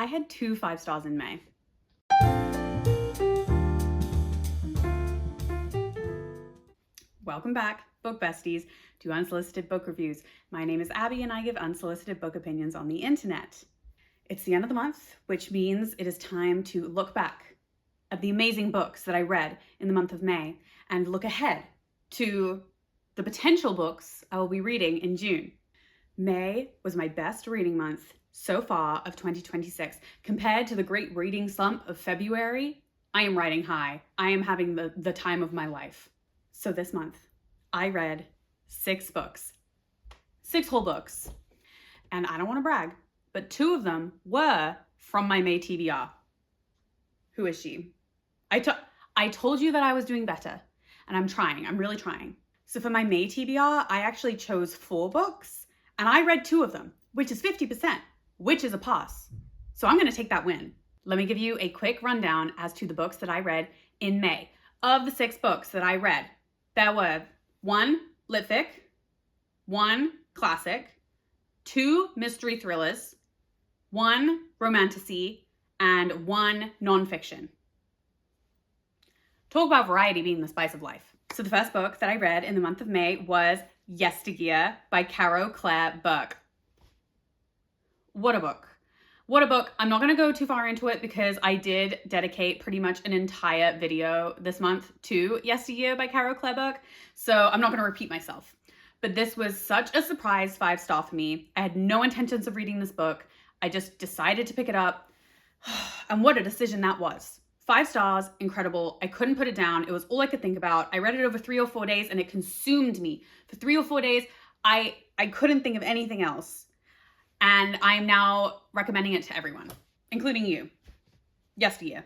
I had 2 5 stars in May. Welcome back, book besties, to Unsolicited Book Reviews. My name is Abby and I give unsolicited book opinions on the internet. It's the end of the month, which means it is time to look back at the amazing books that I read in the month of May and look ahead to the potential books I will be reading in June. May was my best reading month so far of 2026. Compared to the great reading slump of February, I am riding high. I am having the time of my life. So this month, I read 6 books. 6 whole books. And I don't want to brag, but 2 of them were from my May TBR. Who is she? I told you that I was doing better, and I'm trying. I'm really trying. So for my May TBR, I actually chose 4 books, and I read 2 of them, which is 50%, which is a pass. So I'm going to take that win. Let me give you a quick rundown as to the books that I read in May. Of the 6 books that I read, there were 1 lit fic, 1 classic, 2 mystery thrillers, 1 romantasy, and 1 nonfiction. Talk about variety being the spice of life. So the first book that I read in the month of May was Yesteryear by Caro Claire Burke. What a book. What a book. I'm not going to go too far into it because I did dedicate pretty much an entire video this month to Yesteryear by Caro Claire Burke, so I'm not going to repeat myself. But this was such a surprise 5-star for me. I had no intentions of reading this book. I just decided to pick it up, and what a decision that was. 5 stars, incredible. I couldn't put it down. It was all I could think about. I read it over 3 or 4 days and it consumed me. For 3 or 4 days, I couldn't think of anything else. And I'm now recommending it to everyone, including you. Yesteryear.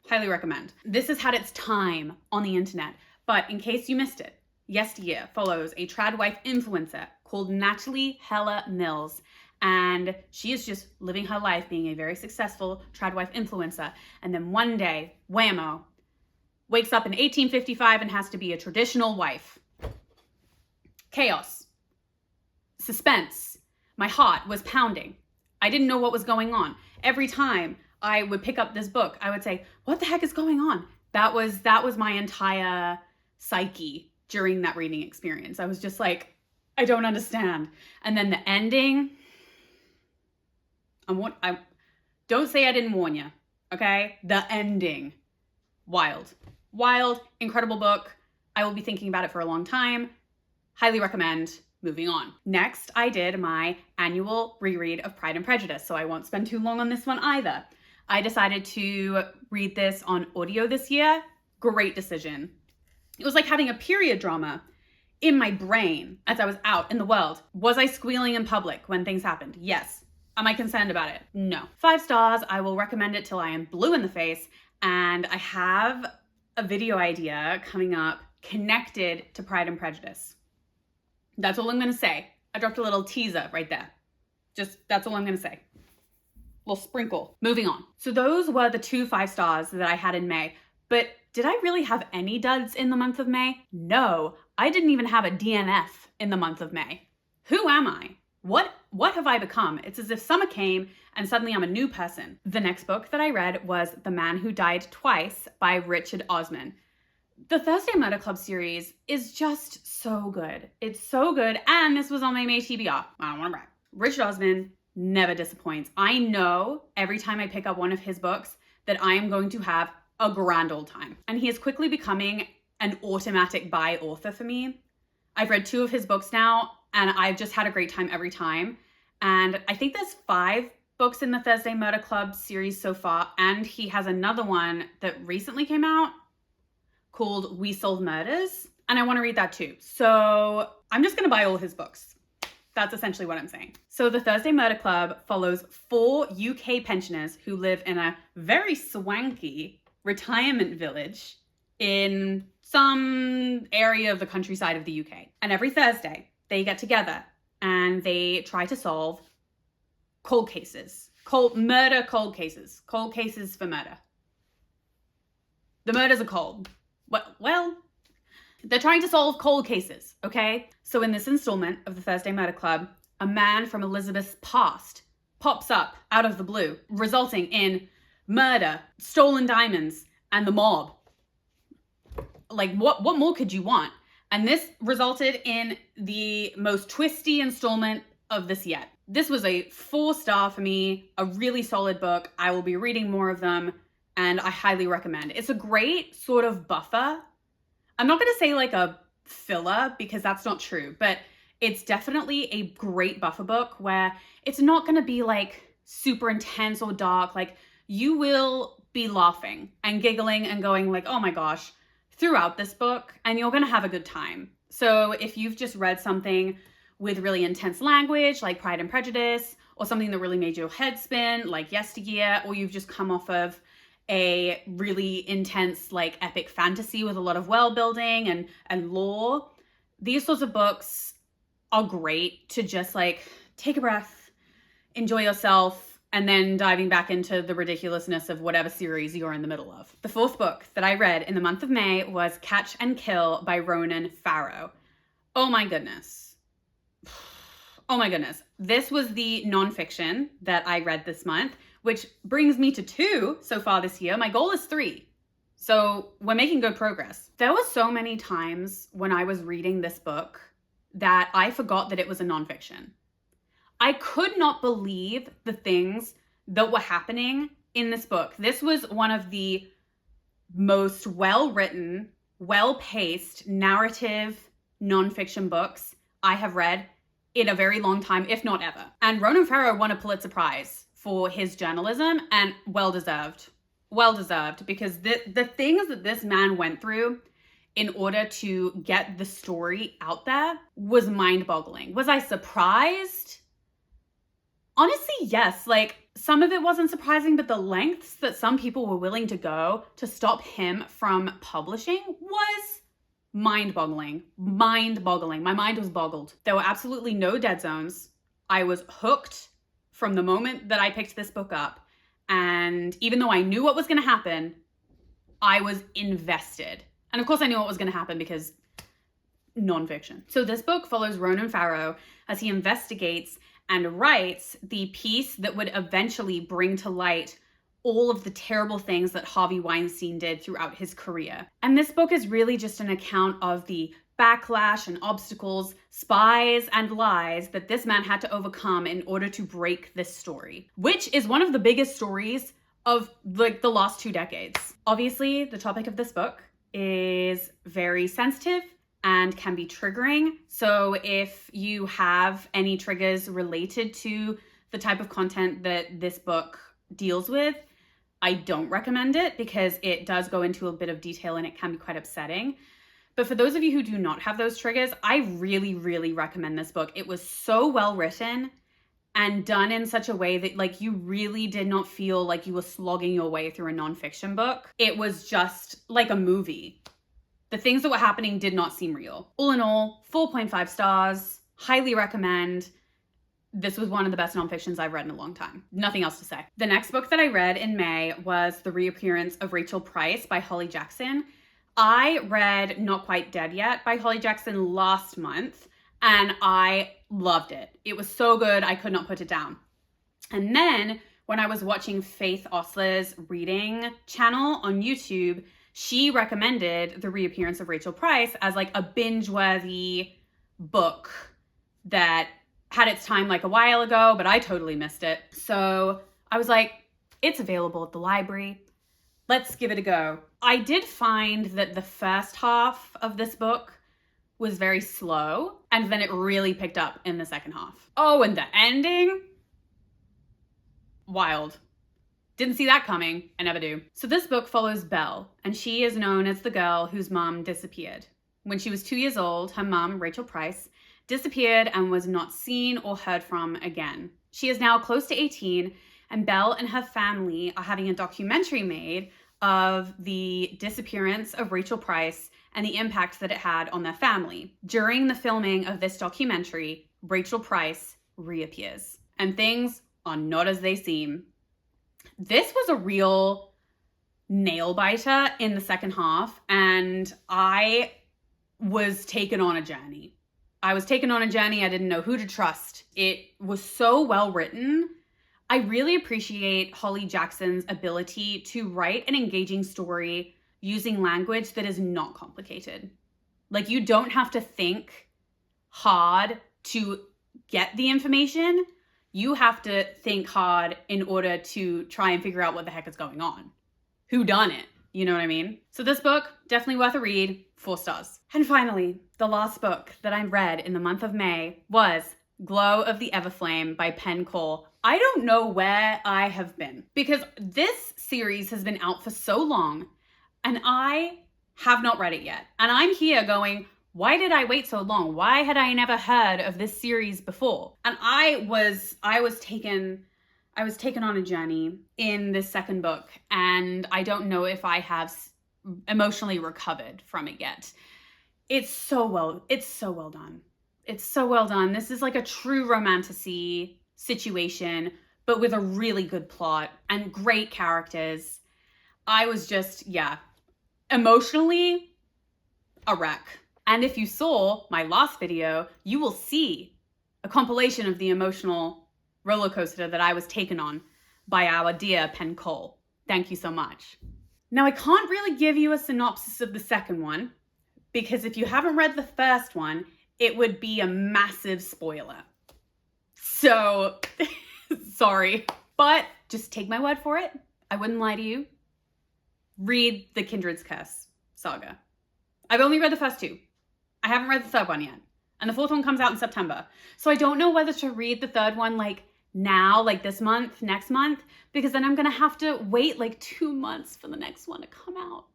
Highly recommend. This has had its time on the internet, but in case you missed it, Yesteryear follows a trad wife influencer called Natalie Heller Mills. And she is just living her life being a very successful trad wife influencer. And then one day, whammo, wakes up in 1855 and has to be a traditional wife. Chaos. Suspense. My heart was pounding. I didn't know what was going on. Every time I would pick up this book, I would say, what the heck is going on? That was my entire psyche during that reading experience. I was just like, I don't understand. And then the ending, I don't say I didn't warn you, okay? The ending, wild, incredible book. I will be thinking about it for a long time. Highly recommend. Moving on. Next, I did my annual reread of Pride and Prejudice, so I won't spend too long on this one either. I decided to read this on audio this year. Great decision. It was like having a period drama in my brain as I was out in the world. Was I squealing in public when things happened? Yes. Am I concerned about it? No. 5 stars. I will recommend it till I am blue in the face. And I have a video idea coming up connected to Pride and Prejudice. That's all I'm going to say. I dropped a little teaser right there. That's all I'm going to say. Little sprinkle. Moving on. So those were the 2 5 stars that I had in May. But did I really have any duds in the month of May? No, I didn't even have a DNF in the month of May. Who am I? What have I become? It's as if summer came and suddenly I'm a new person. The next book that I read was The Man Who Died Twice by Richard Osman. The Thursday Murder Club series is just so good. It's so good, and this was on my May TBR. I don't want to brag. Richard Osman never disappoints. I know every time I pick up one of his books that I am going to have a grand old time. And he is quickly becoming an automatic buy author for me. I've read 2 of his books now, and I've just had a great time every time. And I think there's 5 books in the Thursday Murder Club series so far, and he has another one that recently came out called We Solve Murders, and I want to read that too. So I'm just going to buy all his books. That's essentially what I'm saying. So the Thursday Murder Club follows 4 UK pensioners who live in a very swanky retirement village in some area of the countryside of the UK. And every Thursday they get together and they try to solve cold cases, cold cases for murder. The murders are cold. Well, they're trying to solve cold cases, okay? So in this installment of the Thursday Murder Club, a man from Elizabeth's past pops up out of the blue, resulting in murder, stolen diamonds, and the mob. Like, what more could you want? And this resulted in the most twisty installment of this yet. This was a 4-star for me, a really solid book. I will be reading more of them, and I highly recommend. It's a great sort of buffer. I'm not going to say like a filler because that's not true, but it's definitely a great buffer book where it's not going to be like super intense or dark. Like, you will be laughing and giggling and going like, oh my gosh, throughout this book, and you're going to have a good time. So if you've just read something with really intense language like Pride and Prejudice, or something that really made your head spin like Yesteryear, or you've just come off of a really intense like epic fantasy with a lot of world building and lore, these sorts of books are great to just like take a breath, enjoy yourself, and then diving back into the ridiculousness of whatever series you're in the middle of. The 4th book that I read in the month of May was Catch and Kill by Ronan Farrow. Oh my goodness. Oh my goodness. This was the nonfiction that I read this month, which brings me to 2 so far this year. My goal is 3. So we're making good progress. There were so many times when I was reading this book that I forgot that it was a nonfiction. I could not believe the things that were happening in this book. This was one of the most well-written, well-paced narrative nonfiction books I have read in a very long time, if not ever. And Ronan Farrow won a Pulitzer for his journalism, and well-deserved. Well-deserved, because the things that this man went through in order to get the story out there was mind-boggling. Was I surprised? Honestly, yes. Like, some of it wasn't surprising, but the lengths that some people were willing to go to stop him from publishing was mind-boggling. Mind-boggling. My mind was boggled. There were absolutely no dead zones. I was hooked from the moment that I picked this book up. And even though I knew what was going to happen, I was invested. And of course I knew what was going to happen because nonfiction. So this book follows Ronan Farrow as he investigates and writes the piece that would eventually bring to light all of the terrible things that Harvey Weinstein did throughout his career. And this book is really just an account of the backlash and obstacles, spies and lies that this man had to overcome in order to break this story, which is one of the biggest stories of like the last 2 decades. Obviously, the topic of this book is very sensitive and can be triggering. So if you have any triggers related to the type of content that this book deals with, I don't recommend it because it does go into a bit of detail and it can be quite upsetting. But for those of you who do not have those triggers, I really, really recommend this book. It was so well written and done in such a way that like you really did not feel like you were slogging your way through a nonfiction book. It was just like a movie. The things that were happening did not seem real. All in all, 4.5 stars, highly recommend. This was one of the best nonfictions I've read in a long time. Nothing else to say. The next book that I read in May was The Reappearance of Rachel Price by Holly Jackson. I read Not Quite Dead Yet by Holly Jackson last month, and I loved it. It was so good, I could not put it down. And then when I was watching Faith Osler's reading channel on YouTube, she recommended The Reappearance of Rachel Price as like a binge-worthy book that had its time like a while ago, but I totally missed it. So I was like, it's available at the library. Let's give it a go. I did find that the first half of this book was very slow, and then it really picked up in the second half. Oh, and the ending? Wild. Didn't see that coming. I never do. So this book follows Belle, and she is known as the girl whose mom disappeared. When she was 2 years old, her mom, Rachel Price, disappeared and was not seen or heard from again. She is now close to 18, and Belle and her family are having a documentary made of the disappearance of Rachel Price and the impact that it had on their family. During the filming of this documentary, Rachel Price reappears, and things are not as they seem. This was a real nail biter in the second half, and I was taken on a journey. I didn't know who to trust. It was so well written. I really appreciate Holly Jackson's ability to write an engaging story using language that is not complicated. Like, you don't have to think hard to get the information. You have to think hard in order to try and figure out what the heck is going on. Who done it? You know what I mean? So this book, definitely worth a read, 4 stars. And finally, the last book that I read in the month of May was Glow of the Everflame by Penn Cole. I don't know where I have been, because this series has been out for so long and I have not read it yet. And I'm here going, why did I wait so long? Why had I never heard of this series before? And I was taken on a journey in this second book, and I don't know if I have emotionally recovered from it yet. It's so well done. It's so well done. This is like a true romantasy situation, but with a really good plot and great characters. I was just, emotionally a wreck. And if you saw my last video, you will see a compilation of the emotional roller coaster that I was taken on by our dear Penn Cole. Thank you so much. Now, I can't really give you a synopsis of the second one, because if you haven't read the first one, it would be a massive spoiler. So, sorry. But just take my word for it. I wouldn't lie to you. Read the Kindred's Curse saga. I've only read the first 2. I haven't read the third one yet. And the 4th one comes out in September. So I don't know whether to read the 3rd one like now, like this month, next month, because then I'm going to have to wait like 2 months for the next one to come out.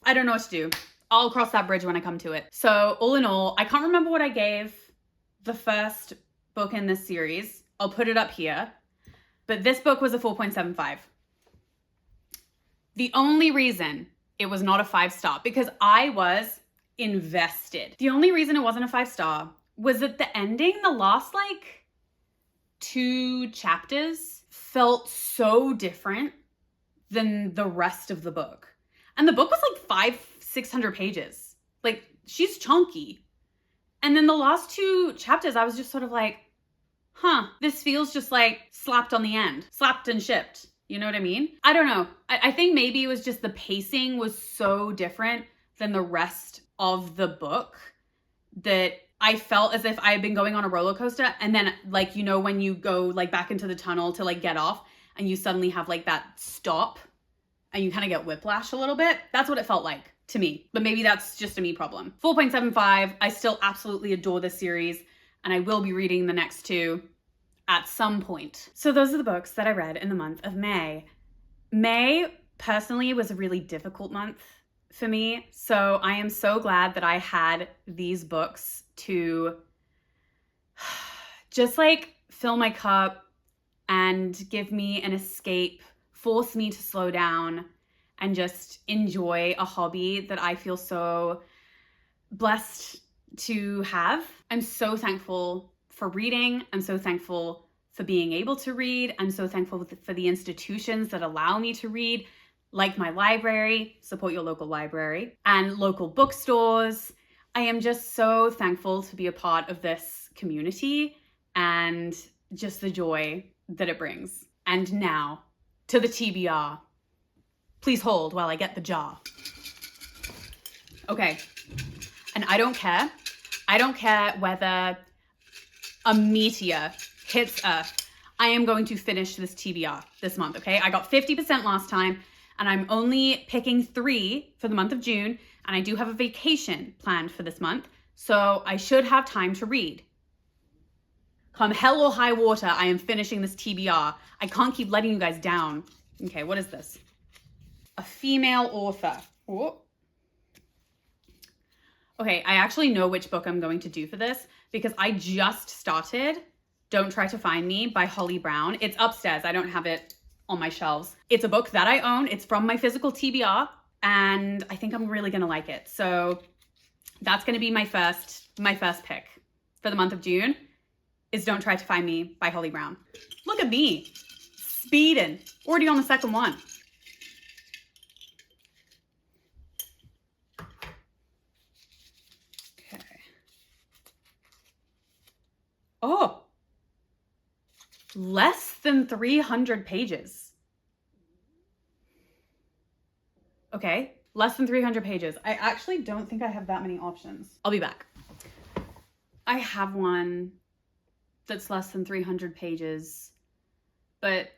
I don't know what to do. I'll cross that bridge when I come to it. So all in all, I can't remember what I gave the first book in this series. I'll put it up here. But this book was a 4.75. The only reason it was not a 5-star, because I was invested. The only reason it wasn't a 5-star was that the ending, the last like 2 chapters, felt so different than the rest of the book. And the book was like 500-600 pages. Like, she's chunky. And then the last 2 chapters, I was just sort of like, this feels just like slapped on the end, slapped and shipped. You know what I mean? I don't know. I think maybe it was just the pacing was so different than the rest of the book that I felt as if I had been going on a roller coaster, and then like, you know, when you go like back into the tunnel to like get off and you suddenly have like that stop and you kind of get whiplash a little bit. That's what it felt like to me, but maybe that's just a me problem. 4.75. I still absolutely adore this series, and I will be reading the next 2 at some point. So those are the books that I read in the month of May. May personally was a really difficult month for me. So I am so glad that I had these books to just like fill my cup and give me an escape, force me to slow down and just enjoy a hobby that I feel so blessed to have. I'm so thankful for reading. I'm so thankful for being able to read. I'm so thankful for the institutions that allow me to read, like my library, support your local library, and local bookstores. I am just so thankful to be a part of this community and just the joy that it brings. And now to the TBR. Please hold while I get the jar. Okay, and I don't care. I don't care whether a meteor hits Earth. I am going to finish this TBR this month, okay? I got 50% last time, and I'm only picking 3 for the month of June, and I do have a vacation planned for this month, so I should have time to read. Come hell or high water, I am finishing this TBR. I can't keep letting you guys down. Okay, what is this? A female author. Oh. Okay, I actually know which book I'm going to do for this because I just started Don't Try to Find Me by Holly Brown. It's upstairs. I don't have it on my shelves. It's a book that I own. It's from my physical TBR, and I think I'm really gonna like it. So that's gonna be my first pick for the month of June is Don't Try to Find Me by Holly Brown. Look at me, speeding, already on the second one. Okay. Oh, Less than 300 pages. Okay, less than 300 pages. I actually don't think I have that many options. I'll be back. I have one that's less than 300 pages, but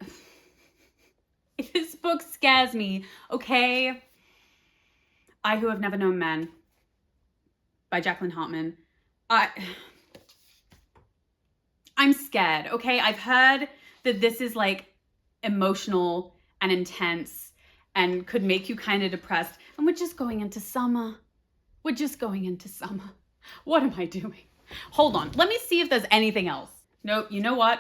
this book scares me, okay? I Who Have Never Known Men by Jacqueline Hartman. I'm scared, okay? I've heard that this is like emotional and intense and could make you kind of depressed. And we're just going into summer. We're just going into summer. What am I doing? Hold on. Let me see if there's anything else. Nope. You know what?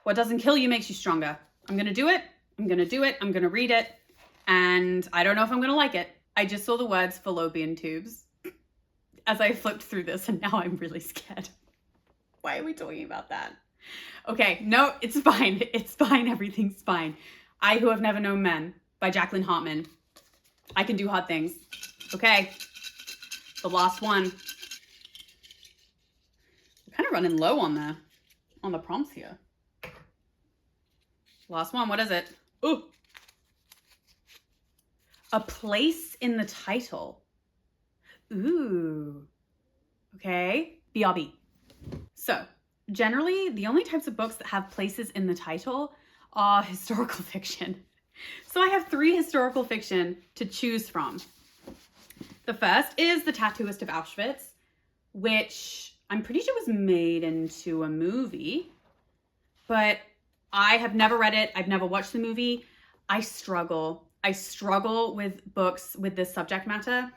What doesn't kill you makes you stronger. I'm going to do it. I'm going to do it. I'm going to read it. And I don't know if I'm going to like it. I just saw the words fallopian tubes as I flipped through this, and now I'm really scared. Why are we talking about that? Okay, no, it's fine. It's fine. Everything's fine. I Who Have Never Known Men by Jacqueline Hartman. I can do hard things. Okay, the last one. I'm kind of running low on the prompts here. Last one, what is it? Ooh. A Place in the Title. Ooh. Okay, BRB. So, generally, the only types of books that have places in the title are historical fiction. So I have 3 historical fiction to choose from. The first is The Tattooist of Auschwitz, which I'm pretty sure was made into a movie, but I have never read it. I've never watched the movie. I struggle with books with this subject matter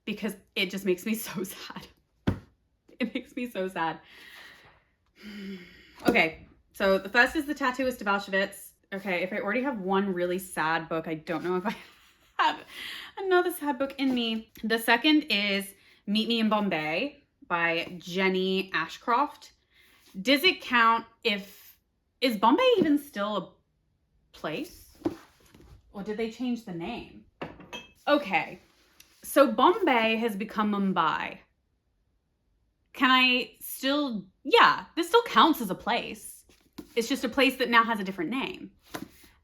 because it just makes me so sad. It makes me so sad. Okay, so the first is The Tattooist of Auschwitz. Okay, if I already have one really sad book, I don't know if I have another sad book in me. The second is Meet Me in Bombay by Jenny Ashcroft. Does it count is Bombay even still a place? Or did they change the name? Okay, so Bombay has become Mumbai. Can I still, yeah, this still counts as a place. It's just a place that now has a different name.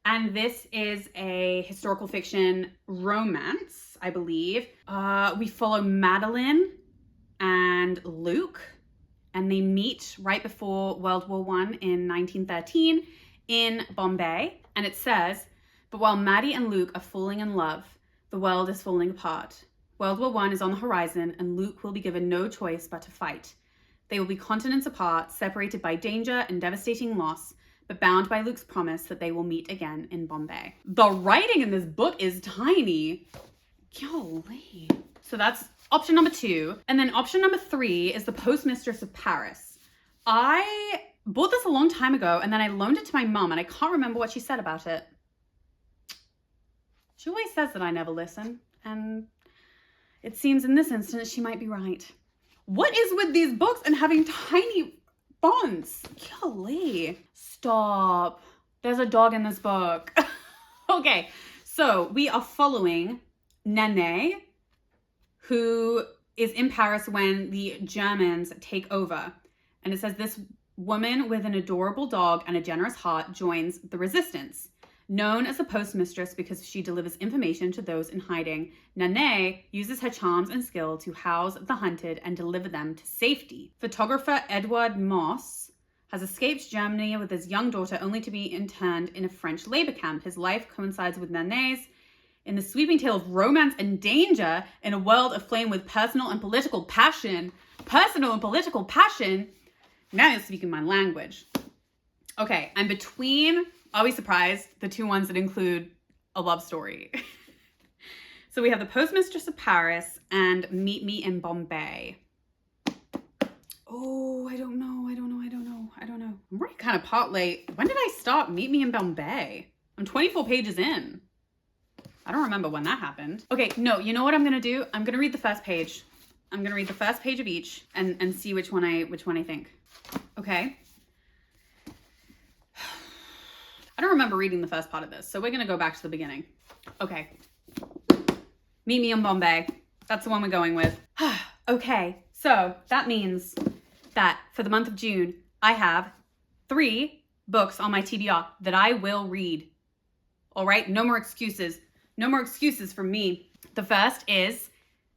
And this is a historical fiction romance, I believe. We follow Madeline and Luke, and they meet right before World War I in 1913 in Bombay. And it says, but while Maddie and Luke are falling in love, the world is falling apart. World War I is on the horizon, and Luke will be given no choice but to fight. They will be continents apart, separated by danger and devastating loss, but bound by Luke's promise that they will meet again in Bombay. The writing in this book is tiny. Golly. So that's option number 2. And then option number 3 is The Postmistress of Paris. I bought this a long time ago, and then I loaned it to my mom, and I can't remember what she said about it. She always says that I never listen, and it seems in this instance she might be right. What is with these books and having tiny fonts? Golly. Stop. There's a dog in this book. Okay, so we are following Nene, who is in Paris when the Germans take over. And it says this woman with an adorable dog and a generous heart joins the resistance. Known as the postmistress because she delivers information to those in hiding, Nene uses her charms and skill to house the hunted and deliver them to safety. Photographer Edward Moss has escaped Germany with his young daughter only to be interned in a French labor camp. His life coincides with Nene's in the sweeping tale of romance and danger in a world aflame with personal and political passion. Personal and political passion? Now you're speaking my language. Okay, I'm between... Are we surprised? The 2 ones that include a love story. So we have The Postmistress of Paris and Meet Me in Bombay. Oh, I don't know. I'm already kind of part late. When did I start Meet Me in Bombay? I'm 24 pages in. I don't remember when that happened. Okay, no, you know what I'm gonna do? I'm gonna read the first page. I'm gonna read the first page of each and see which one I think. Okay. I don't remember reading the first part of this, so we're going to go back to the beginning. Okay. Meet Me in Bombay. That's the one we're going with. Okay, so that means that for the month of June, I have 3 books on my TBR that I will read. All right, no more excuses. No more excuses from me. The first is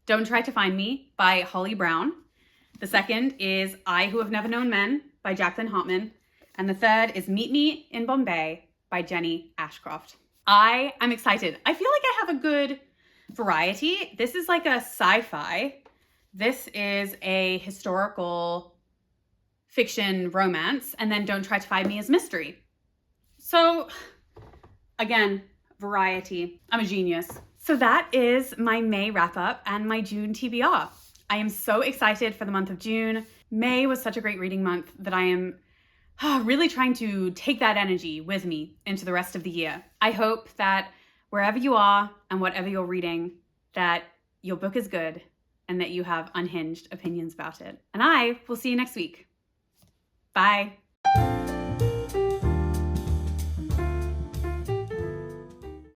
Don't Try to Find Me by Holly Brown. The second is I Who Have Never Known Men by Jacqueline Hartman. And the third is Meet Me in Bombay by Jenny Ashcroft. I am excited. I feel like I have a good variety. This is like a sci-fi. This is a historical fiction romance. And then Don't Try to Find Me is mystery. So again, variety. I'm a genius. So that is my May wrap up and my June TBR. I am so excited for the month of June. May was such a great reading month that I am really trying to take that energy with me into the rest of the year. I hope that wherever you are and whatever you're reading, that your book is good and that you have unhinged opinions about it. And I will see you next week. Bye.